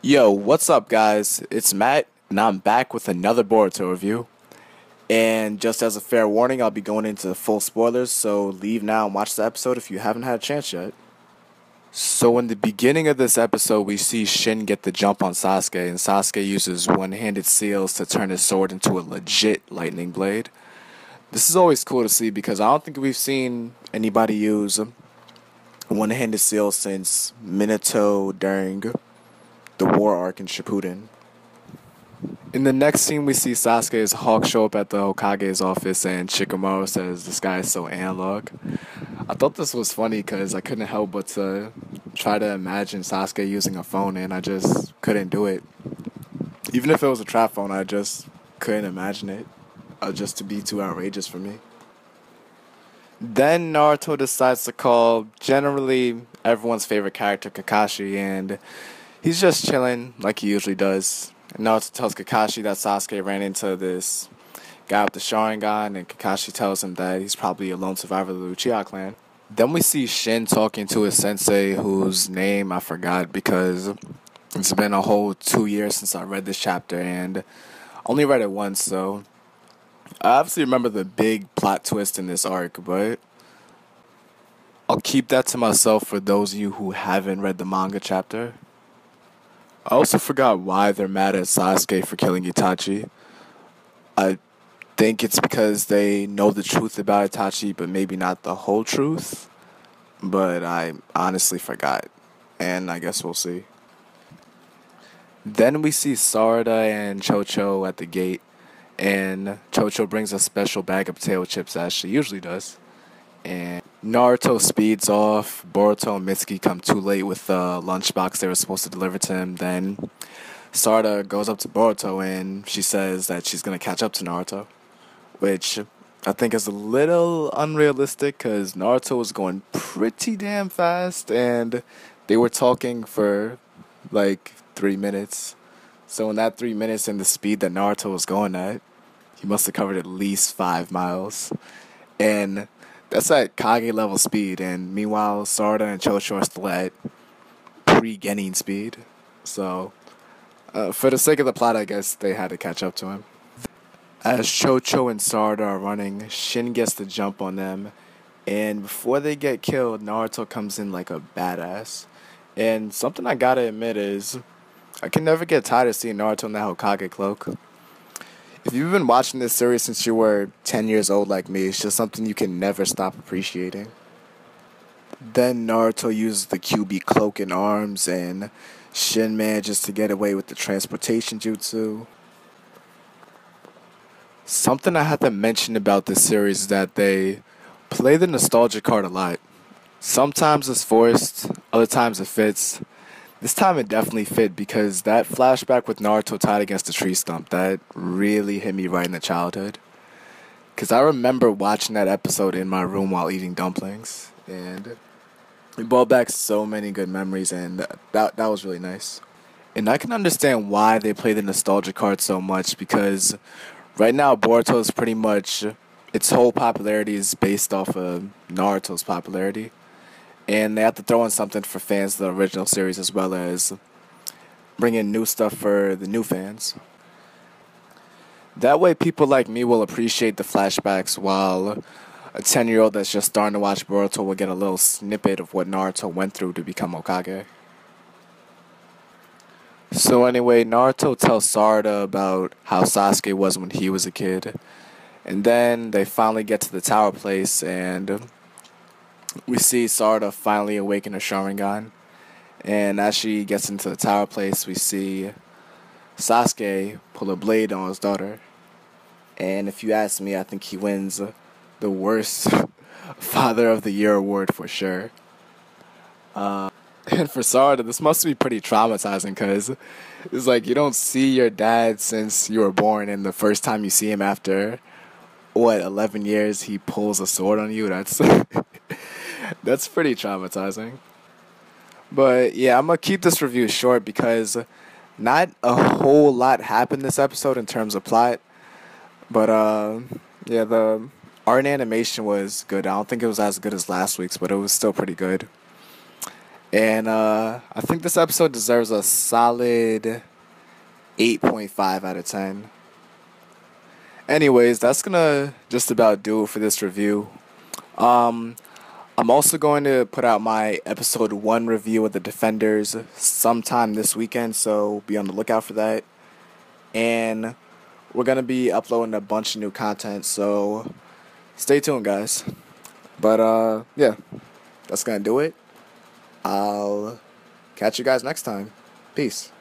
Yo, what's up, guys? It's Matt, and I'm back with another Boruto review. And just as a fair warning, I'll be going into full spoilers, so leave now and watch the episode if you haven't had a chance yet. So, in the beginning of this episode, we see Shin get the jump on Sasuke, and Sasuke uses one handed seals to turn his sword into a legit lightning blade. This is always cool to see because I don't think we've seen anybody use one handed seals since Minato during the war arc in Shippuden. In the next scene, we see Sasuke's Hawk show up at the Hokage's office, and Shikamaru says, "This guy is so analog." I thought this was funny because I couldn't help but to try to imagine Sasuke using a phone, and I just couldn't do it. Even if it was a trap phone, I just couldn't imagine it. Just to be too outrageous for me. Then Naruto decides to call generally everyone's favorite character, Kakashi, and he's just chilling like he usually does. And Naruto tells Kakashi that Sasuke ran into this guy with the Sharingan, and Kakashi tells him that he's probably a lone survivor of the Uchiha clan. Then we see Shin talking to his sensei, whose name I forgot because it's been a whole 2 years since I read this chapter, and only read it once, so I obviously remember the big plot twist in this arc, but I'll keep that to myself for those of you who haven't read the manga chapter. I also forgot why they're mad at Sasuke for killing Itachi. I think it's because they know the truth about Itachi, but maybe not the whole truth. But I honestly forgot, and I guess we'll see. Then we see Sarada and Chocho at the gate, and Chocho brings a special bag of potato chips as she usually does. And Naruto speeds off. Boruto and Mitsuki come too late with the lunchbox they were supposed to deliver to him. Then Sarada goes up to Boruto and she says that she's going to catch up to Naruto, which I think is a little unrealistic because Naruto was going pretty damn fast and they were talking for like 3 minutes. So in that 3 minutes and the speed that Naruto was going at, he must have covered at least 5 miles. And that's at Kage level speed, and meanwhile, Sarada and Chocho are still at pre-Genin speed. So, for the sake of the plot, I guess they had to catch up to him. As Chocho and Sarada are running, Shin gets the jump on them, and before they get killed, Naruto comes in like a badass. And something I gotta admit is, I can never get tired of seeing Naruto in that Hokage cloak. If you've been watching this series since you were 10 years old like me, it's just something you can never stop appreciating. Then Naruto uses the QB cloak and arms, and Shin manages to get away with the transportation jutsu. Something I have to mention about this series is that they play the nostalgia card a lot. Sometimes it's forced, other times it fits. This time it definitely fit because that flashback with Naruto tied against the tree stump, that really hit me right in the childhood. Because I remember watching that episode in my room while eating dumplings. And it brought back so many good memories, and that was really nice. And I can understand why they play the nostalgia card so much because right now Boruto is pretty much, its whole popularity is based off of Naruto's popularity. And they have to throw in something for fans of the original series as well as bring in new stuff for the new fans. That way people like me will appreciate the flashbacks while a 10-year-old that's just starting to watch Boruto will get a little snippet of what Naruto went through to become Hokage. So anyway, Naruto tells Sarada about how Sasuke was when he was a kid. And then they finally get to the tower place and we see Sarada finally awaken her Sharingan. And as she gets into the tower place, we see Sasuke pull a blade on his daughter. And if you ask me, I think he wins the worst Father of the Year award for sure. And for Sarada, this must be pretty traumatizing because it's like you don't see your dad since you were born, and the first time you see him after, 11 years, he pulls a sword on you. That's that's pretty traumatizing. But yeah, I'm gonna keep this review short because not a whole lot happened this episode in terms of plot. But yeah, the art and animation was good. I don't think it was as good as last week's, but it was still pretty good. And I think this episode deserves a solid 8.5 out of 10. Anyways, that's gonna just about do it for this review. Um, I'm also going to put out my episode 1 review of The Defenders sometime this weekend, so be on the lookout for that. And we're going to be uploading a bunch of new content, so stay tuned, guys. But, yeah, that's going to do it. I'll catch you guys next time. Peace.